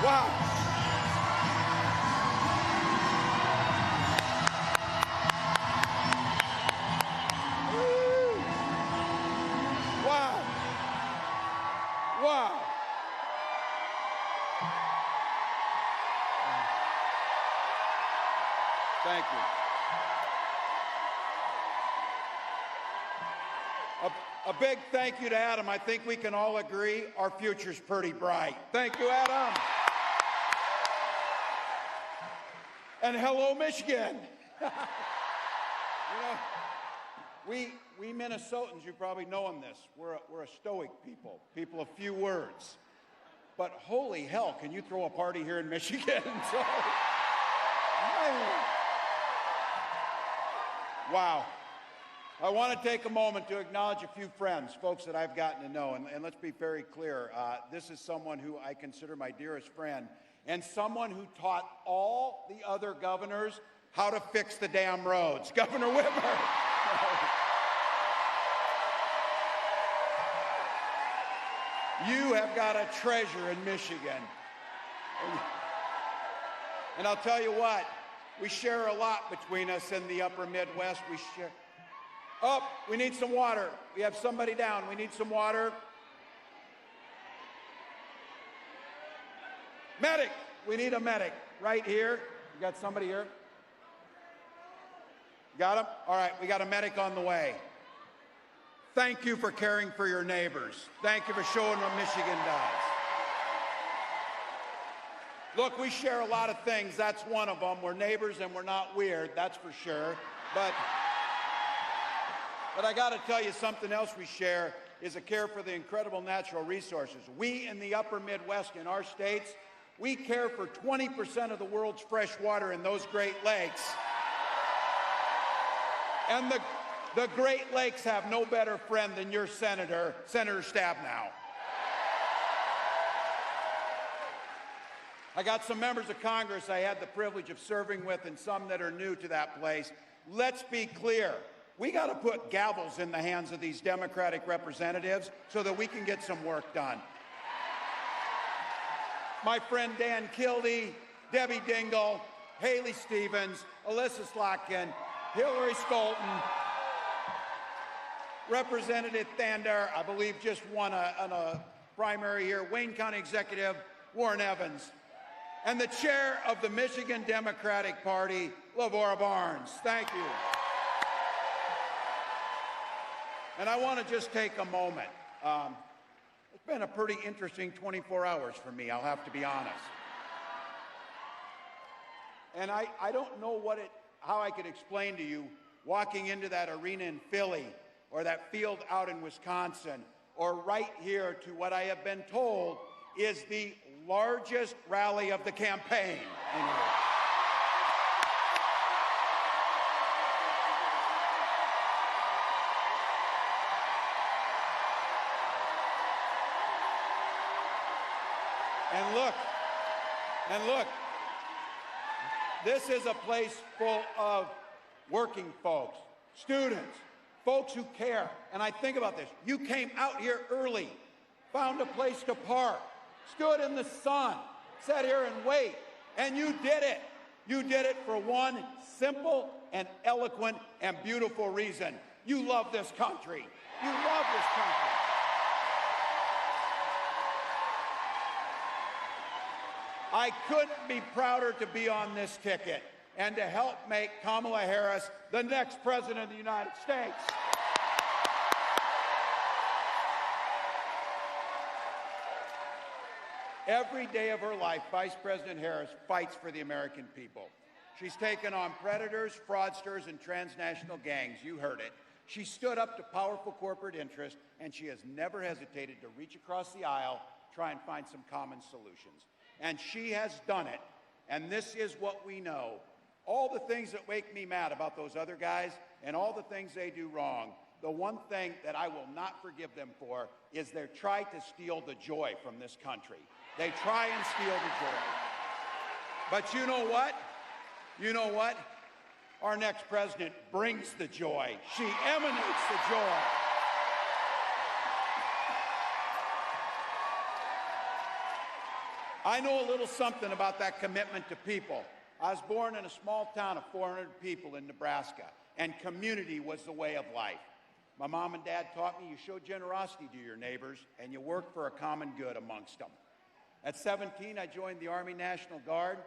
Wow. Wow. Wow. Thank you. A big thank you to Adam. I think we can all agree our future's pretty bright. Thank you, Adam. And hello, Michigan. You know, we Minnesotans, you probably know in this, we're a stoic people of few words. But holy hell, can you throw a party here in Michigan? So, wow. I want to take a moment to acknowledge a few friends, folks that I've gotten to know, and let's be very clear. This is someone who I consider my dearest friend, and someone who taught all the other governors how to fix the damn roads. Governor Whitmer. You have got a treasure in Michigan. And I'll tell you what, we share a lot between us in the upper Midwest. We share. Oh, we need some water. We have somebody down. We need some water. Medic. We need a medic right here. You got somebody here? Got him? All right, we got a medic on the way. Thank you for caring for your neighbors. Thank you for showing what Michigan does. Look, we share a lot of things. That's one of them. We're neighbors and we're not weird, that's for sure. But I got to tell you, something else we share is a care for the incredible natural resources. We in the upper Midwest, in our states, we care for 20% of the world's fresh water in those Great Lakes. And the Great Lakes have no better friend than your Senator Stabenow. I got some members of Congress I had the privilege of serving with and some that are new to that place. Let's be clear. We got to put gavels in the hands of these Democratic representatives so that we can get some work done. My friend Dan Kildee, Debbie Dingell, Haley Stevens, Alyssa Slotkin, Hillary Scholten, Representative Thander, I believe just won a primary here, Wayne County Executive Warren Evans, and the chair of the Michigan Democratic Party, Lavora Barnes. Thank you. And I want to just take a moment. It's been a pretty interesting 24 hours for me, I'll have to be honest. And I don't know how I could explain to you walking into that arena in Philly or that field out in Wisconsin or right here to what I have been told is the largest rally of the campaign in here. And look, this is a place full of working folks, students, folks who care. And I think about this. You came out here early, found a place to park, stood in the sun, sat here and wait, and you did it. You did it for one simple and eloquent and beautiful reason. You love this country. You love this country. I couldn't be prouder to be on this ticket and to help make Kamala Harris the next president of the United States. Every day of her life, Vice President Harris fights for the American people. She's taken on predators, fraudsters, and transnational gangs. You heard it. She stood up to powerful corporate interests, and she has never hesitated to reach across the aisle, try and find some common solutions. And she has done it, and this is what we know. All the things that make me mad about those other guys and all the things they do wrong, the one thing that I will not forgive them for is they try to steal the joy from this country. They try and steal the joy. But you know what? You know what? Our next president brings the joy. She emanates the joy. I know a little something about that commitment to people. I was born in a small town of 400 people in Nebraska, and community was the way of life. My mom and dad taught me you show generosity to your neighbors, and you work for a common good amongst them. At 17, I joined the Army National Guard.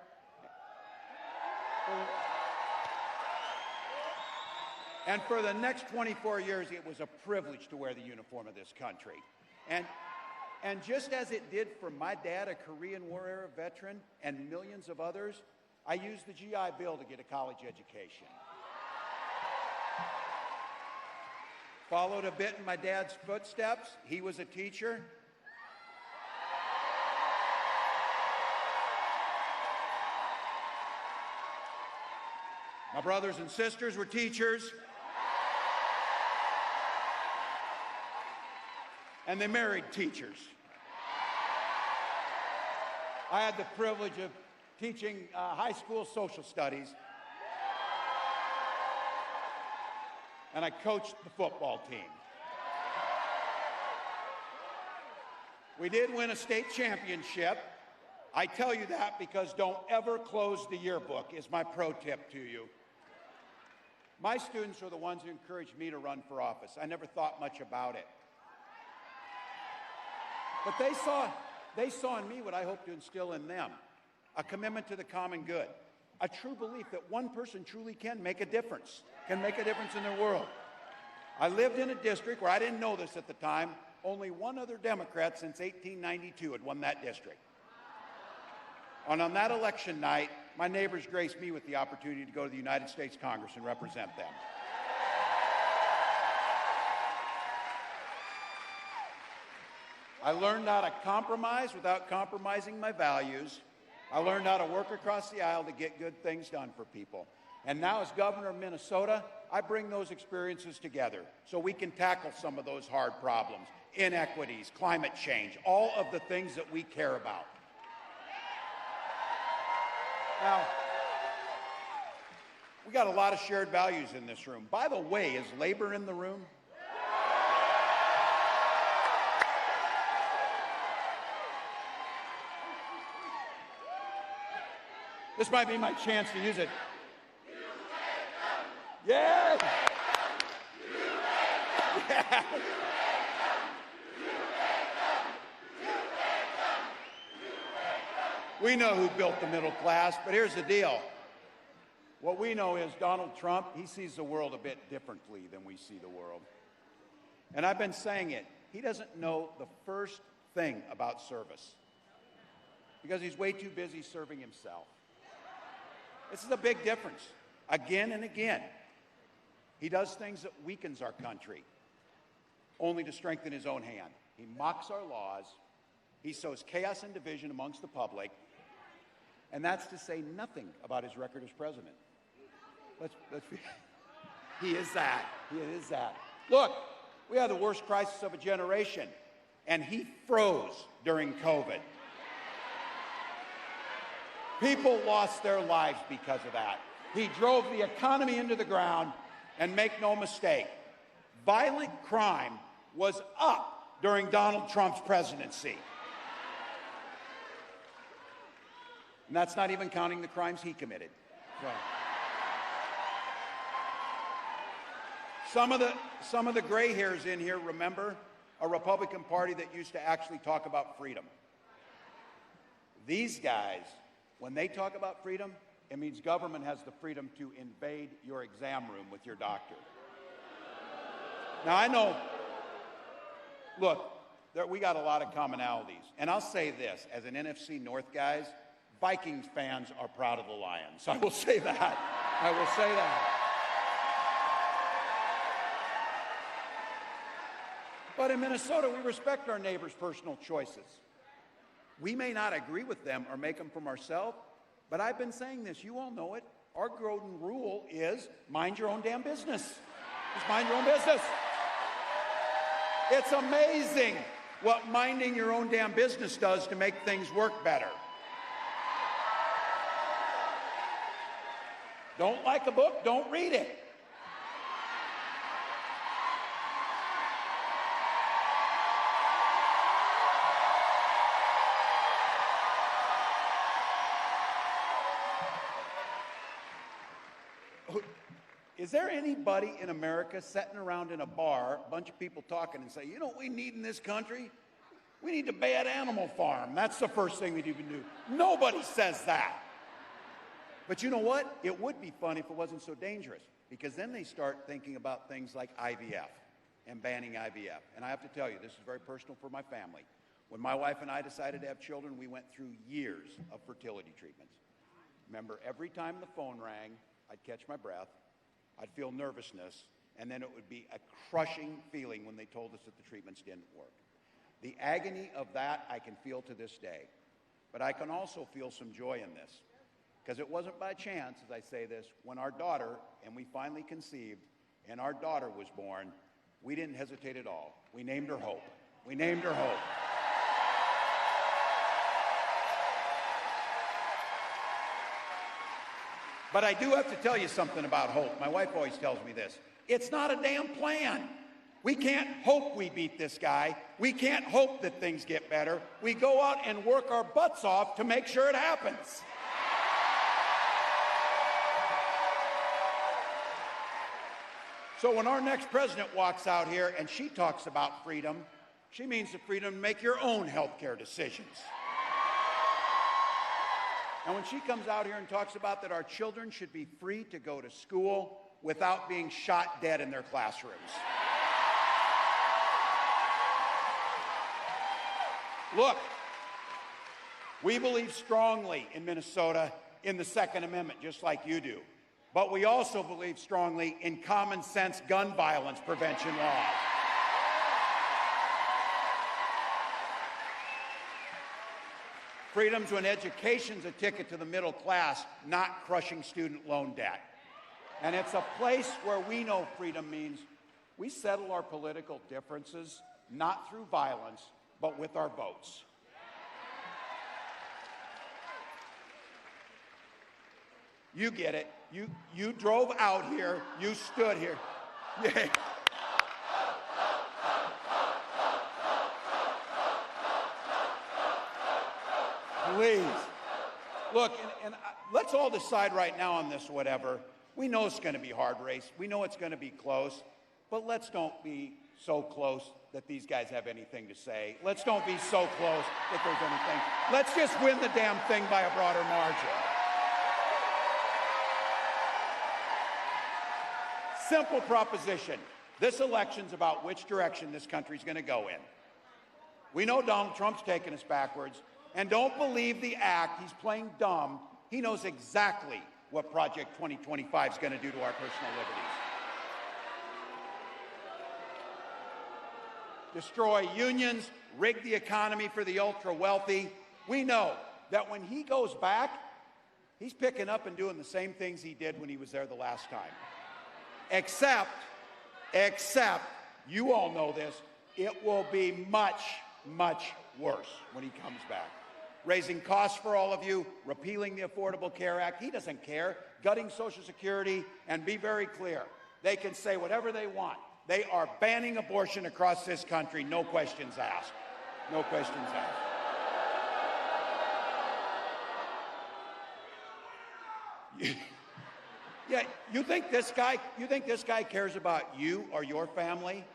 And for the next 24 years, it was a privilege to wear the uniform of this country. And just as it did for my dad, a Korean War era veteran, and millions of others, I used the GI Bill to get a college education. Followed a bit in my dad's footsteps. He was a teacher. My brothers and sisters were teachers. And they married teachers. I had the privilege of teaching high school social studies. And I coached the football team. We did win a state championship. I tell you that because don't ever close the yearbook is my pro tip to you. My students were the ones who encouraged me to run for office. I never thought much about it. But they saw in me what I hope to instill in them, a commitment to the common good, a true belief that one person truly can make a difference in their world. I lived in a district where I didn't know this at the time. Only one other Democrat since 1892 had won that district. And on that election night, my neighbors graced me with the opportunity to go to the United States Congress and represent them. I learned how to compromise without compromising my values. I learned how to work across the aisle to get good things done for people. And now as governor of Minnesota, I bring those experiences together so we can tackle some of those hard problems, inequities, climate change, all of the things that we care about. Now, we got a lot of shared values in this room. By the way, is labor in the room? This might be my chance to use it. Yeah. Yeah. We know who built the middle class, but here's the deal. What we know is Donald Trump, he sees the world a bit differently than we see the world. And I've been saying it. He doesn't know the first thing about service because he's way too busy serving himself. This is a big difference. Again and again, he does things that weakens our country, only to strengthen his own hand. He mocks our laws. He sows chaos and division amongst the public. And that's to say nothing about his record as president. He is that. He is that. Look, we had the worst crisis of a generation, and he froze during COVID. People lost their lives because of that. He drove the economy into the ground, and make no mistake, violent crime was up during Donald Trump's presidency. And that's not even counting the crimes he committed. Some of the gray hairs in here remember a Republican Party that used to actually talk about freedom. These guys, when they talk about freedom, it means government has the freedom to invade your exam room with your doctor. Now, I know, look, we got a lot of commonalities. And I'll say this, as an NFC North guys, Vikings fans are proud of the Lions. I will say that. I will say that. But in Minnesota, we respect our neighbors' personal choices. We may not agree with them or make them from ourselves, but I've been saying this. You all know it. Our golden rule is mind your own damn business. Just mind your own business. It's amazing what minding your own damn business does to make things work better. Don't like a book, don't read it. Is there anybody in America sitting around in a bar, a bunch of people talking and say, you know what we need in this country? We need to ban animal farm. That's the first thing we'd even do. Nobody says that. But you know what? It would be fun if it wasn't so dangerous, because then they start thinking about things like IVF and banning IVF. And I have to tell you, this is very personal for my family. When my wife and I decided to have children, we went through years of fertility treatments. Remember, every time the phone rang, I'd catch my breath, I'd feel nervousness, and then it would be a crushing feeling when they told us that the treatments didn't work. The agony of that I can feel to this day. But I can also feel some joy in this, because it wasn't by chance, as I say this, when our daughter, and we finally conceived, and our daughter was born, we didn't hesitate at all. We named her Hope. We named her Hope. But I do have to tell you something about hope. My wife always tells me this. It's not a damn plan. We can't hope we beat this guy. We can't hope that things get better. We go out and work our butts off to make sure it happens. So when our next president walks out here and she talks about freedom, she means the freedom to make your own health care decisions. And when she comes out here and talks about that our children should be free to go to school without being shot dead in their classrooms. Look, we believe strongly in Minnesota in the Second Amendment, just like you do. But we also believe strongly in common sense gun violence prevention laws. Freedom to an education's a ticket to the middle class, not crushing student loan debt. And it's a place where we know freedom means we settle our political differences not through violence, but with our votes. You get it. You drove out here. You stood here. Yeah. Please. Look, and let's all decide right now on this, whatever. We know it's going to be a hard race. We know it's going to be close. But let's don't be so close that these guys have anything to say. Let's don't be so close that there's anything. Let's just win the damn thing by a broader margin. Simple proposition. This election's about which direction this country's going to go in. We know Donald Trump's taking us backwards. And don't believe the act. He's playing dumb. He knows exactly what Project 2025 is going to do to our personal liberties. Destroy unions, rig the economy for the ultra-wealthy. We know that when he goes back, he's picking up and doing the same things he did when he was there the last time. Except, you all know this, it will be much, much worse when he comes back. Raising costs for all of you, repealing the Affordable Care Act. He doesn't care. Gutting Social Security, and be very clear. They can say whatever they want. They are banning abortion across this country, no questions asked. No questions asked. Yeah, you think this guy cares about you or your family?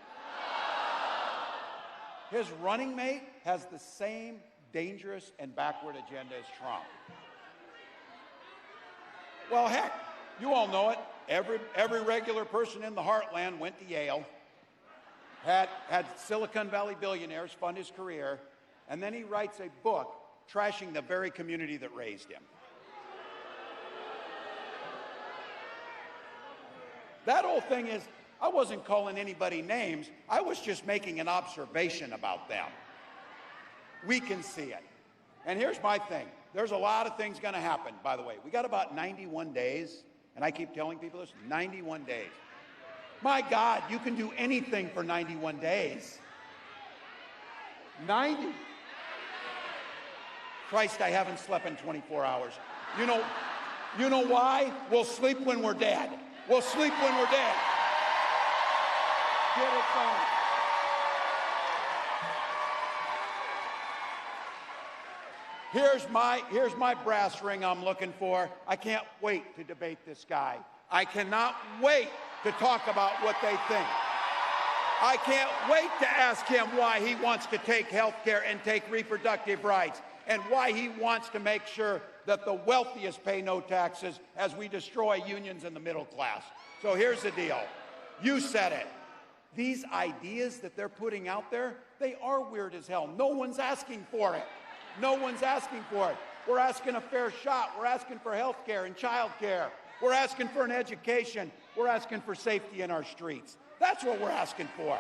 His running mate has the same dangerous and backward agenda as Trump. Well, heck, you all know it. Every regular person in the heartland went to Yale, had Silicon Valley billionaires fund his career, and then he writes a book trashing the very community that raised him. That whole thing is, I wasn't calling anybody names. I was just making an observation about them. We can see it. And here's my thing. There's a lot of things going to happen, by the way. We got about 91 days, and I keep telling people this, 91 days. My God, you can do anything for 91 days. 90. Christ, I haven't slept in 24 hours. You know why? We'll sleep when we're dead. We'll sleep when we're dead. Get it done. Here's my brass ring I'm looking for. I can't wait to debate this guy. I cannot wait to talk about what they think. I can't wait to ask him why he wants to take health care and take reproductive rights, and why he wants to make sure that the wealthiest pay no taxes as we destroy unions in the middle class. So here's the deal. You said it. These ideas that they're putting out there, they are weird as hell. No one's asking for it. No one's asking for it. We're asking a fair shot. We're asking for health care and child care. We're asking for an education. We're asking for safety in our streets. That's what we're asking for.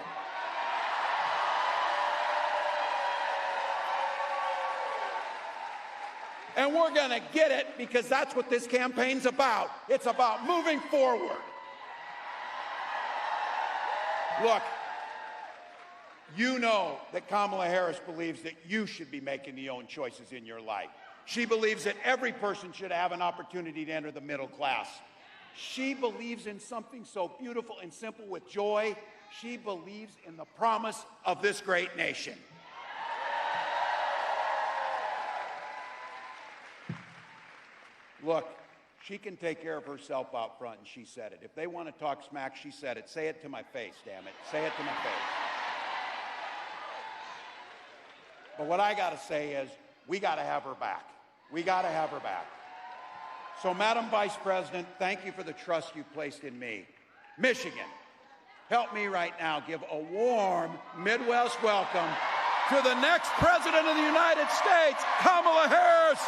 And we're going to get it because that's what this campaign's about. It's about moving forward. Look, you know that Kamala Harris believes that you should be making the own choices in your life. She believes that every person should have an opportunity to enter the middle class. She believes in something so beautiful and simple with joy. She believes in the promise of this great nation. Look, she can take care of herself out front, and she said it. If they want to talk smack, she said it. Say it to my face, damn it. Say it to my face. But what I got to say is, we got to have her back. We got to have her back. So, Madam Vice President, thank you for the trust you placed in me. Michigan, help me right now give a warm Midwest welcome to the next President of the United States, Kamala Harris.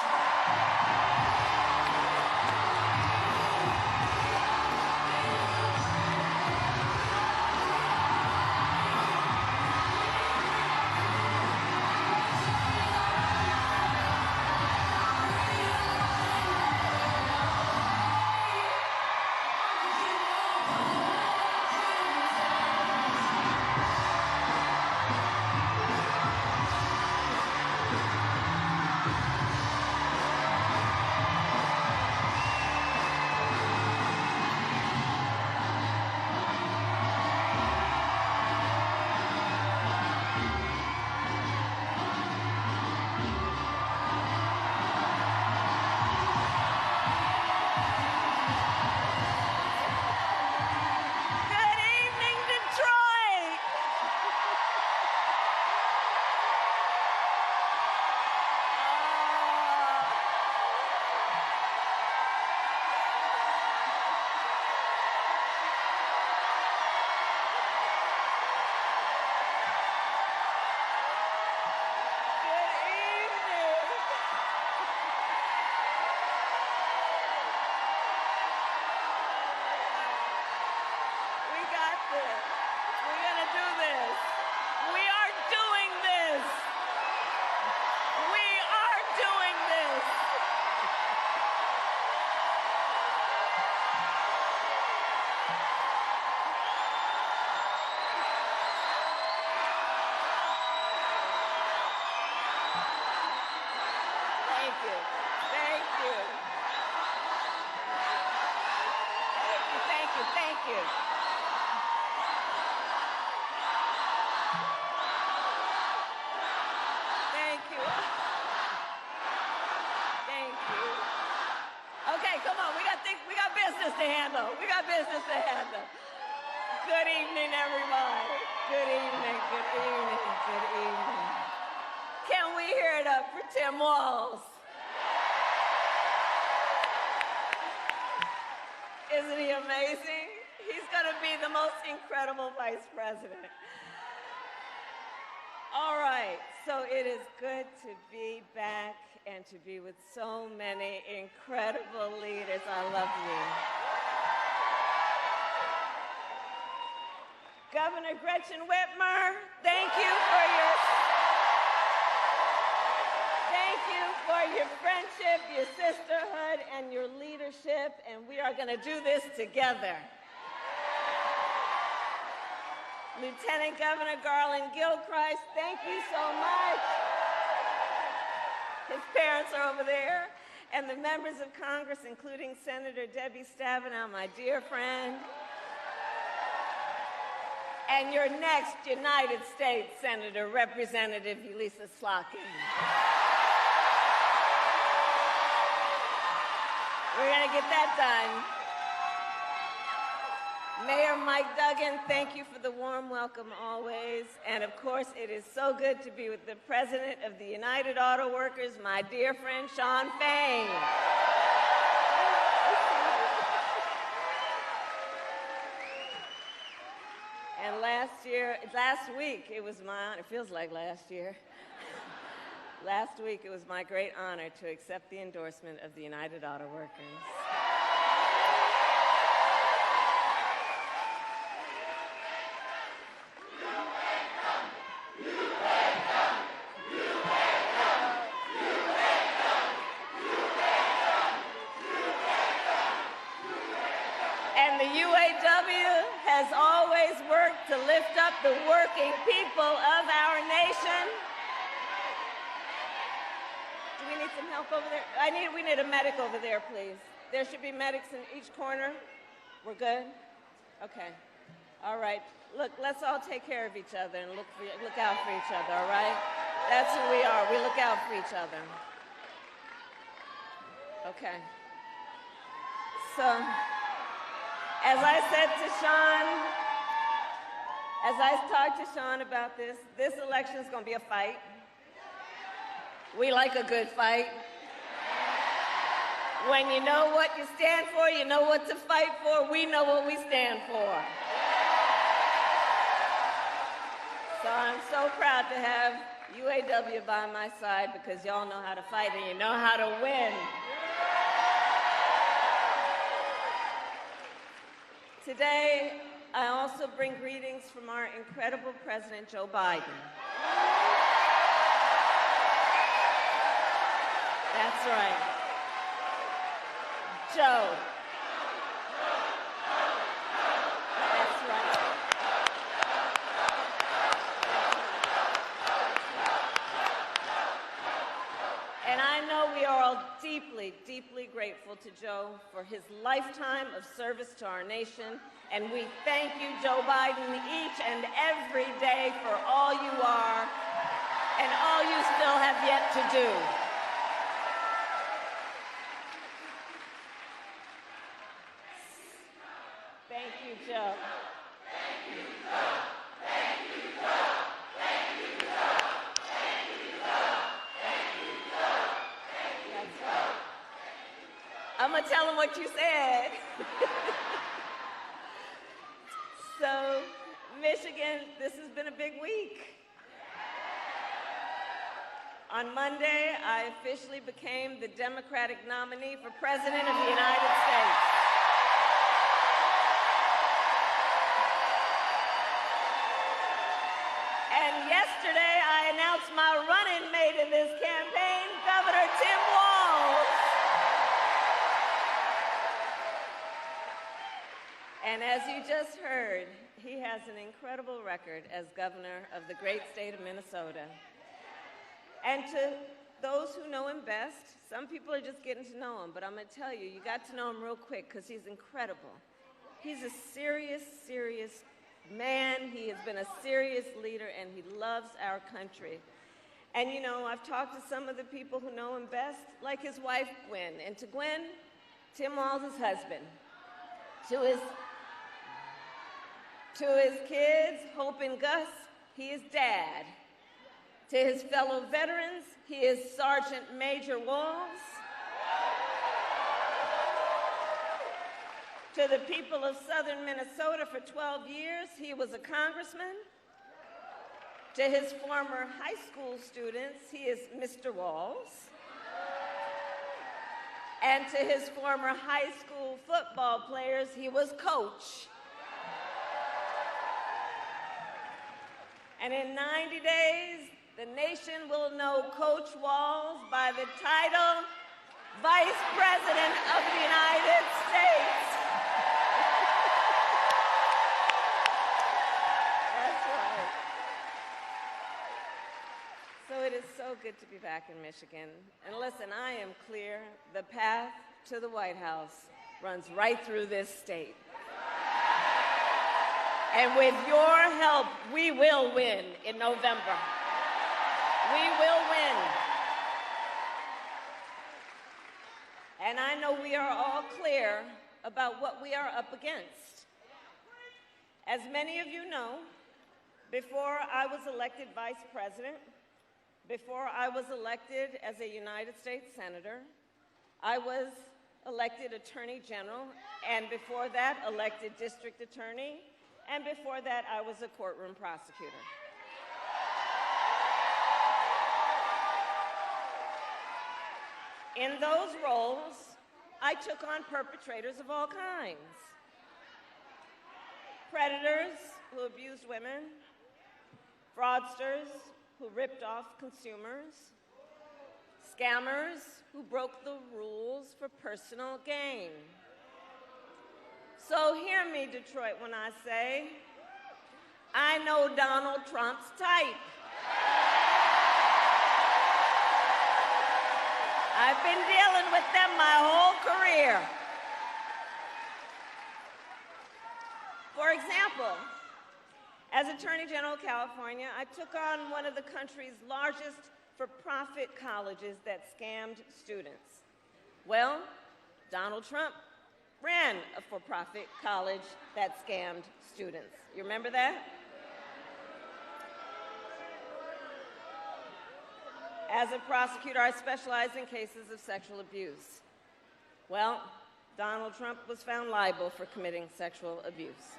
To handle. We got business to handle. Good evening, everybody. Good evening, good evening, good evening. Can we hear it up for Tim Walz? Isn't he amazing? He's going to be the most incredible vice president. All right, so it is good to be back and to be with so many incredible leaders. I love you. Governor Gretchen Whitmer, thank you for your friendship, your sisterhood, and your leadership, and we are going to do this together. Lieutenant Governor Garland Gilchrist, thank you so much. His parents are over there, and the members of Congress, including Senator Debbie Stabenow, my dear friend, and your next United States Senator, Representative Elisa Slotkin. We're going to get that done. Mayor Mike Duggan, thank you for the warm welcome always. And of course, it is so good to be with the President of the United Auto Workers, my dear friend, Shawn Fain. And last week, it was my honor, it feels like last year. Last week, it was my great honor to accept the endorsement of the United Auto Workers. And the UAW has always worked to lift up the working people of our nation. Do we need some help over there? We need a medic over there, please. There should be medics in each corner. We're good? Okay. All right. Look, let's all take care of each other and look out for each other, all right? That's who we are. We look out for each other. Okay. So, as I said to Shawn, as I talked to Shawn about this election is going to be a fight. We like a good fight. When you know what you stand for, you know what to fight for. We know what we stand for. So I'm so proud to have UAW by my side because y'all know how to fight and you know how to win. Today, I also bring greetings from our incredible President, Joe Biden. That's right. Joe. That's right. And I know we are all deeply, deeply grateful to Joe for his lifetime of service to our nation. And we thank you, Joe Biden, each and every day for all you are and all you still have yet to do. Thank you, Joe. Thank you, Joe. Thank you, Joe. Thank you, Joe. Thank you, Joe. Thank you, Joe. That's right. I'm going to tell him what you said. So, Michigan, this has been a big week. On Monday, I officially became the Democratic nominee for President of the United States. And yesterday, I announced my running mate in this campaign, Governor Tim Walz. And as you just heard, he has an incredible record as governor of the great state of Minnesota. And to those who know him best, some people are just getting to know him, but I'm going to tell you, you got to know him real quick because he's incredible. He's a serious, serious man. He has been a serious leader, and he loves our country. And, you know, I've talked to some of the people who know him best, like his wife, Gwen. And to Gwen, Tim Walz's husband. To his kids, Hope and Gus, he is Dad. To his fellow veterans, he is Sergeant Major Walz. To the people of southern Minnesota for 12 years, he was a congressman. To his former high school students, he is Mr. Walz. And to his former high school football players, he was Coach. And in 90 days, the nation will know Coach Walz by the title Vice President of the United States. That's right. So it is so good to be back in Michigan. And listen, I am clear, the path to the White House runs right through this state. And with your help, we will win in November. We will win. And I know we are all clear about what we are up against. As many of you know, before I was elected vice president, before I was elected as a United States Senator, I was elected Attorney General, and before that, elected District Attorney, and before that, I was a courtroom prosecutor. In those roles, I took on perpetrators of all kinds. Predators who abused women, fraudsters who ripped off consumers, scammers who broke the rules for personal gain. So hear me, Detroit, when I say, I know Donald Trump's type. I've been dealing with them my whole career. For example, as Attorney General of California, I took on one of the country's largest for-profit colleges that scammed students. Well, Donald Trump ran a for-profit college that scammed students. You remember that? As a prosecutor, I specialize in cases of sexual abuse. Well, Donald Trump was found liable for committing sexual abuse.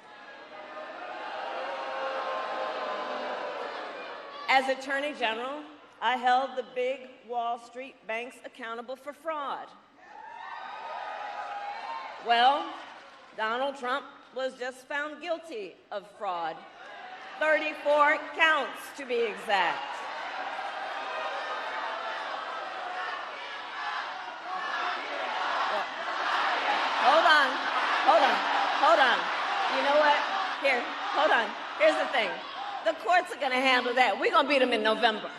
As Attorney General, I held the big Wall Street banks accountable for fraud. Well, Donald Trump was just found guilty of fraud. 34 counts, to be exact. Hold on. You know what? Here, hold on. Here's the thing. The courts are going to handle that. We're going to beat them in November. Okay?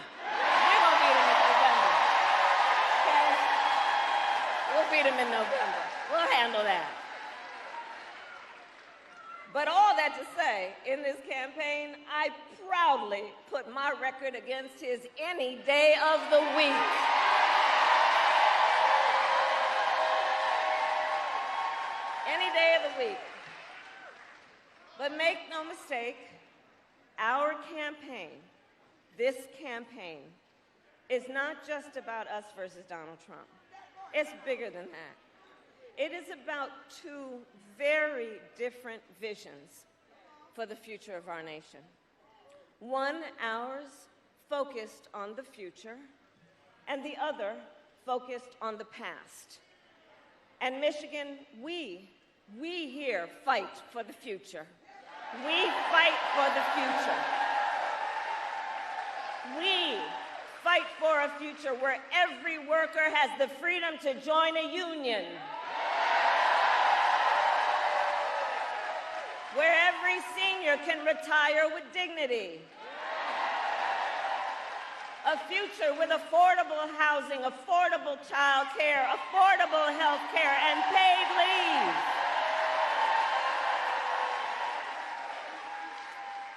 We'll beat them in November. We'll handle that. But all that to say, in this campaign, I proudly put my record against his any day of the week. Any day of the week. But make no mistake, our campaign, this campaign, is not just about us versus Donald Trump. It's bigger than that. It is about two very different visions for the future of our nation. One, ours, focused on the future, and the other, focused on the past. And Michigan, we here fight for the future. We fight for the future. We fight for a future where every worker has the freedom to join a union, where every senior can retire with dignity, a future with affordable housing, affordable child care, affordable health care, and paid leave.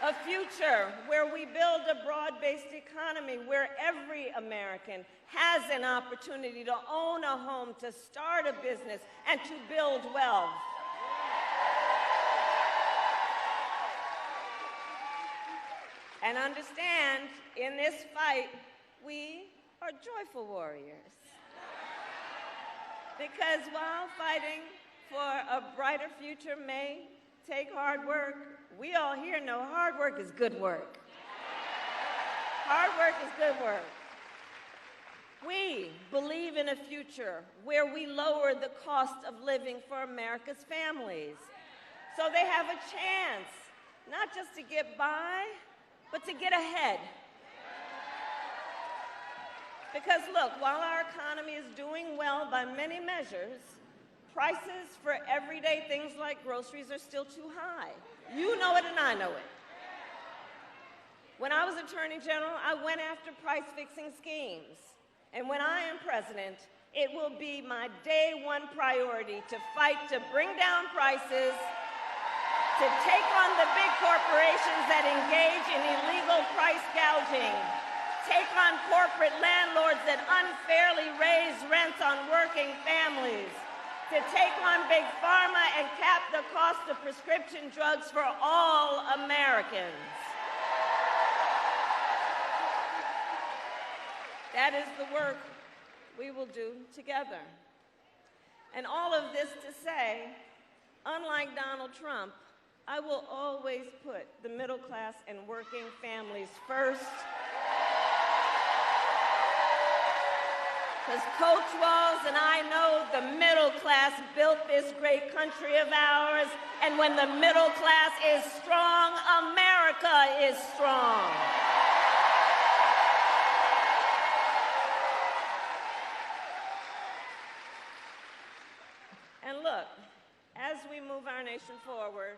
A future where we build a broad-based economy where every American has an opportunity to own a home, to start a business, and to build wealth. And understand, in this fight, we are joyful warriors. Because while fighting for a brighter future may take hard work, we all here know hard work is good work. Hard work is good work. We believe in a future where we lower the cost of living for America's families, so they have a chance, not just to get by, but to get ahead. Because look, while our economy is doing well by many measures, prices for everyday things like groceries are still too high. You know it and I know it. When I was Attorney General, I went after price-fixing schemes. And when I am president, it will be my day one priority to fight to bring down prices, to take on the big corporations that engage in illegal price gouging, take on corporate landlords that unfairly raise rents on working families, to take on big pharma and cap the cost of prescription drugs for all Americans. That is the work we will do together. And all of this to say, unlike Donald Trump, I will always put the middle class and working families first. Because Coach Walz and I know the middle class built this great country of ours, and when the middle class is strong, America is strong. And look, as we move our nation forward,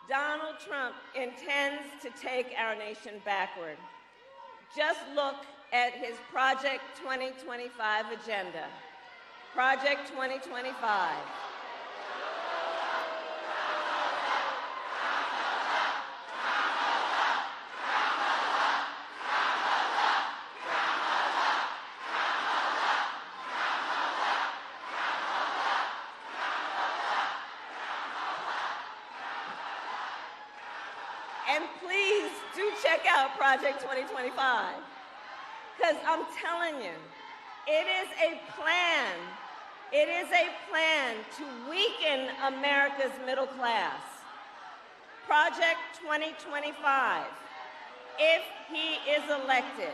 Donald Trump intends to take our nation backward. Just look at his Project 2025 agenda. Project 2025. And please do check out Project 2025. Because I'm telling you, it is a plan. It is a plan to weaken America's middle class. Project 2025, if he is elected.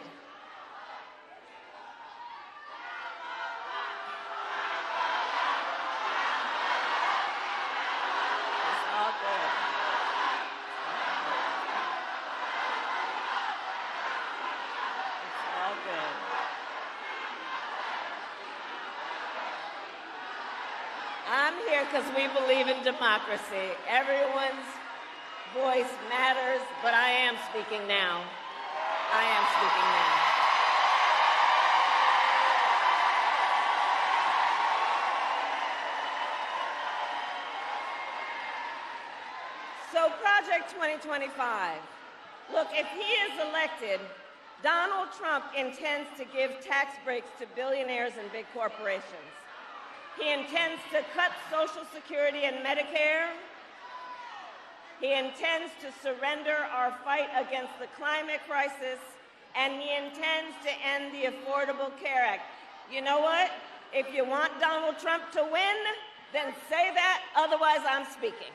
It's all good. I'm here because we believe in democracy. Everyone's voice matters, but I am speaking now. I am speaking now. So Project 2025. Look, if he is elected, Donald Trump intends to give tax breaks to billionaires and big corporations. He intends to cut Social Security and Medicare. He intends to surrender our fight against the climate crisis, and he intends to end the Affordable Care Act. You know what? If you want Donald Trump to win, then say that, otherwise I'm speaking.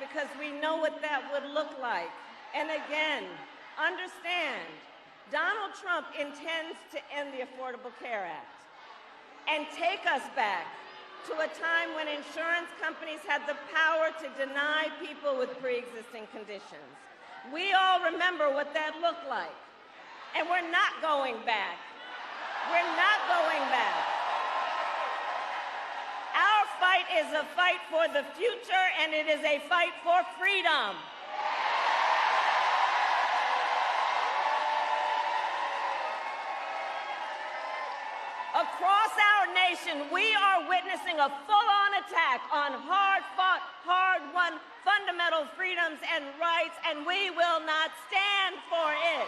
Because we know what that would look like. And again, understand, Donald Trump intends to end the Affordable Care Act and take us back to a time when insurance companies had the power to deny people with pre-existing conditions. We all remember what that looked like. And we're not going back. We're not going back. Our fight is a fight for the future, and it is a fight for freedom. Across our nation, we are witnessing a full-on attack on hard-fought, hard-won fundamental freedoms and rights, and we will not stand for it.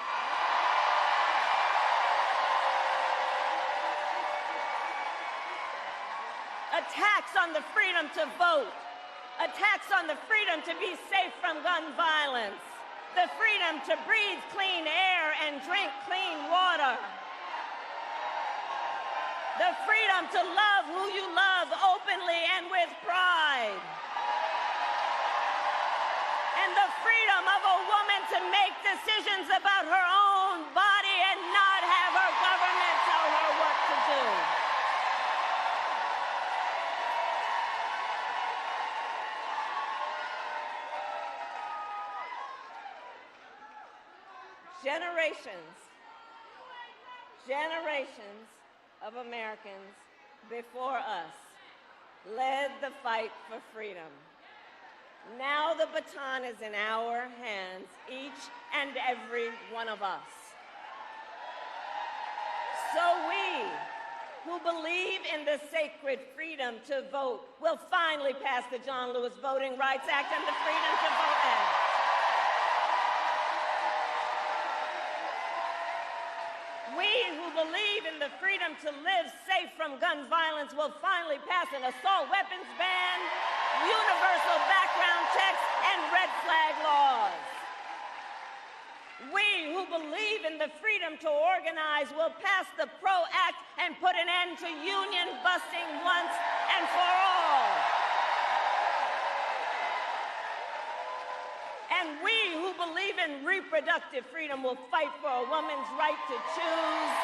Attacks on the freedom to vote, attacks on the freedom to be safe from gun violence, the freedom to breathe clean air and drink clean water, the freedom to love who you love openly and with pride. to make decisions about her own body and not have her government tell her what to do. Generations of Americans before us led the fight for freedom. Now the baton is in our hands, each and every one of us. So we, who believe in the sacred freedom to vote, will finally pass the John Lewis Voting Rights Act and the Freedom to Vote Act. We who believe in the freedom to live safe from gun violence will finally pass an assault weapons ban, universal background checks, and red flag laws. We who believe in the freedom to organize will pass the PRO Act and put an end to union busting once and for all. And we who believe in reproductive freedom will fight for a woman's right to choose.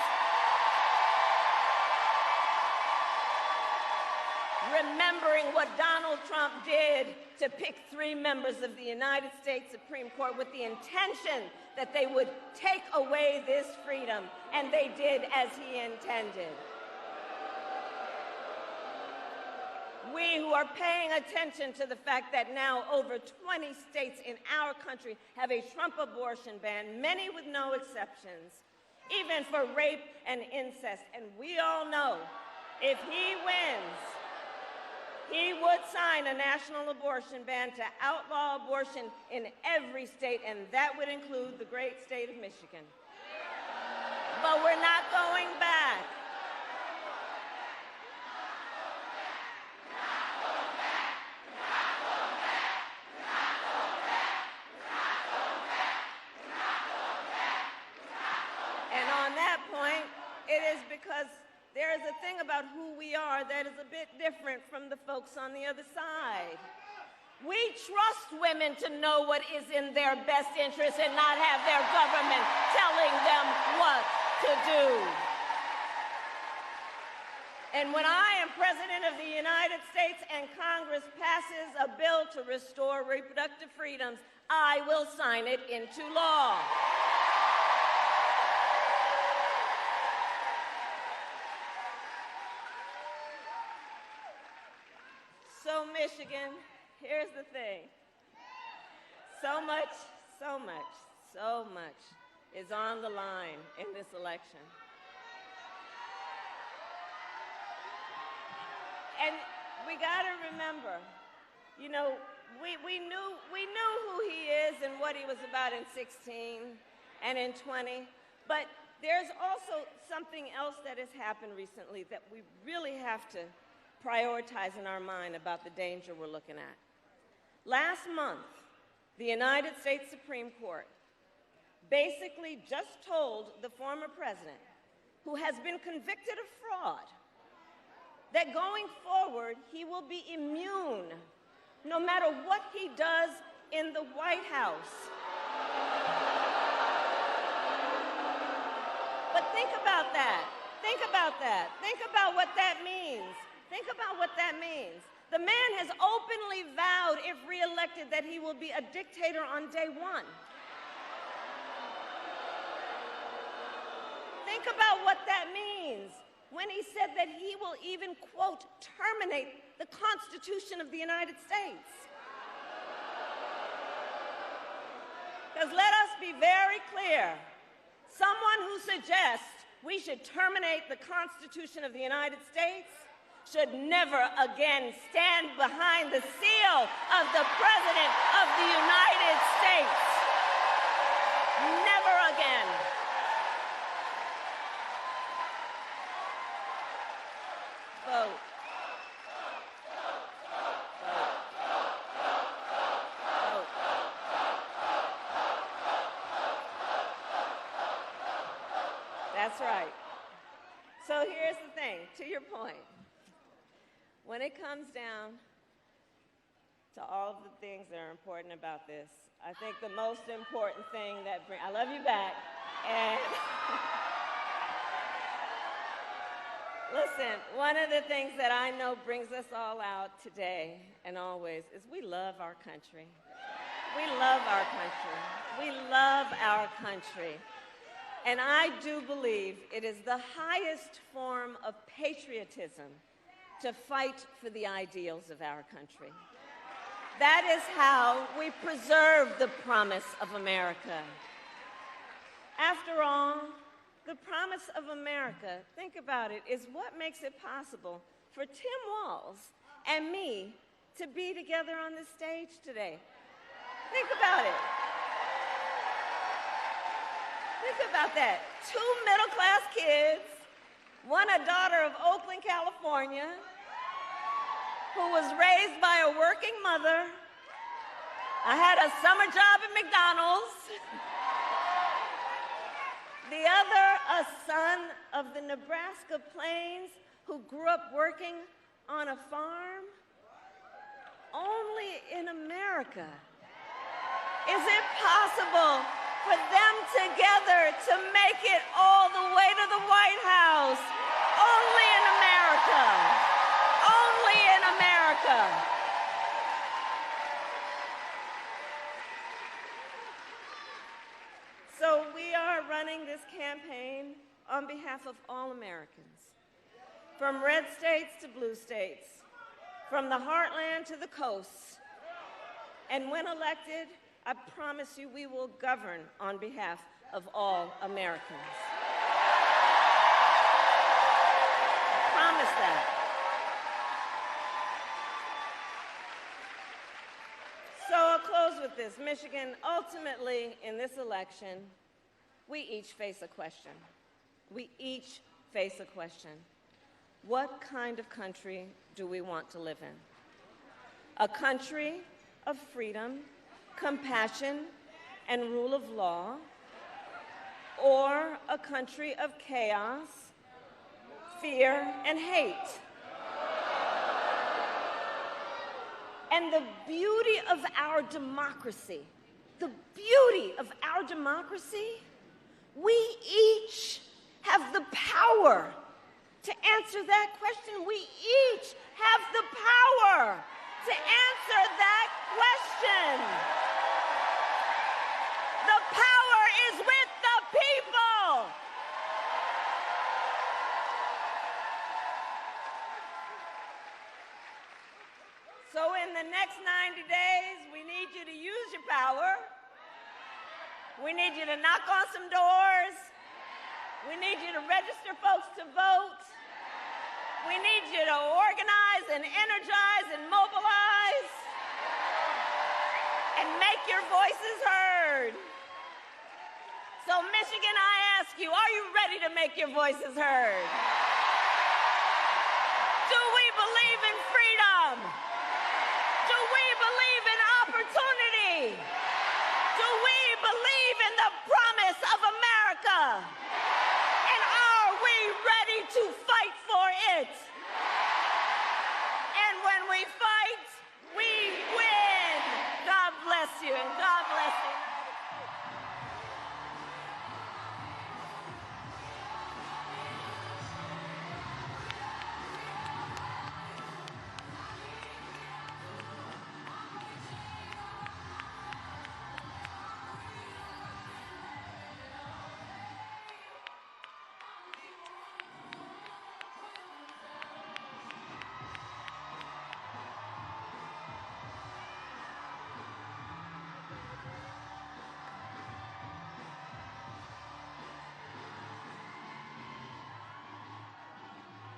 Remembering what Donald Trump did to pick 3 members of the United States Supreme Court with the intention that they would take away this freedom, and they did as he intended. We who are paying attention to the fact that now over 20 states in our country have a Trump abortion ban, many with no exceptions, even for rape and incest. And we all know if he wins, he would sign a national abortion ban to outlaw abortion in every state, and that would include the great state of Michigan. But we're not going back. And on that point, it is because there is a thing about who we are that is a bit different from the folks on the other side. We trust women to know what is in their best interest and not have their government telling them what to do. And when I am President of the United States and Congress passes a bill to restore reproductive freedoms, I will sign it into law. So Michigan, here's the thing. So much is on the line in this election. And we gotta remember, you know, we knew who he is and what he was about in 16 and in 20, but there's also something else that has happened recently that we really have to prioritize in our mind about the danger we're looking at. Last month, the United States Supreme Court basically just told the former president, who has been convicted of fraud, that going forward, he will be immune no matter what he does in the White House. But think about that. Think about that. Think about what that means. Think about what that means. The man has openly vowed, if reelected, that he will be a dictator on day one. Think about what that means when he said that he will even, quote, terminate the Constitution of the United States. Because let us be very clear, someone who suggests we should terminate the Constitution of the United States should never again stand behind the seal of the President of the United States. Never again. Vote. Vote. Vote. That's right. So here's the thing, to your point. When it comes down to all of the things that are important about this. I think the most important thing that I love you back. And listen, one of the things that I know brings us all out today and always is we love our country. We love our country. We love our country. And I do believe it is the highest form of patriotism to fight for the ideals of our country. That is how we preserve the promise of America. After all, the promise of America, think about it, is what makes it possible for Tim Walz and me to be together on this stage today. Think about it. Think about that. 2 middle-class kids, one a daughter of Oakland, California, who was raised by a working mother. I had a summer job at McDonald's. The other, a son of the Nebraska plains who grew up working on a farm. Only in America is it possible for them together to make it all the way to the White House. Only in America. Only in America. So we are running this campaign on behalf of all Americans, from red states to blue states, from the heartland to the coast. And when elected, I promise you we will govern on behalf of all Americans. I promise that. So I'll close with this. Michigan, ultimately, in this election, we each face a question. We each face a question. What kind of country do we want to live in? A country of freedom, compassion, and rule of law, or a country of chaos, fear, and hate? And the beauty of our democracy, we each have the power to answer that question. We each have the power to answer that question. The power is with the people. So in the next 90 days, we need you to use your power. We need you to knock on some doors. We need you to register folks to vote. We need you to organize and energize and mobilize and make your voices heard. So Michigan, I ask you, are you ready to make your voices heard? Do we believe in freedom? Do we believe in opportunity? Do we believe in the promise of America? And are we ready to fight for it? And when we fight, we win. God bless you and God bless you.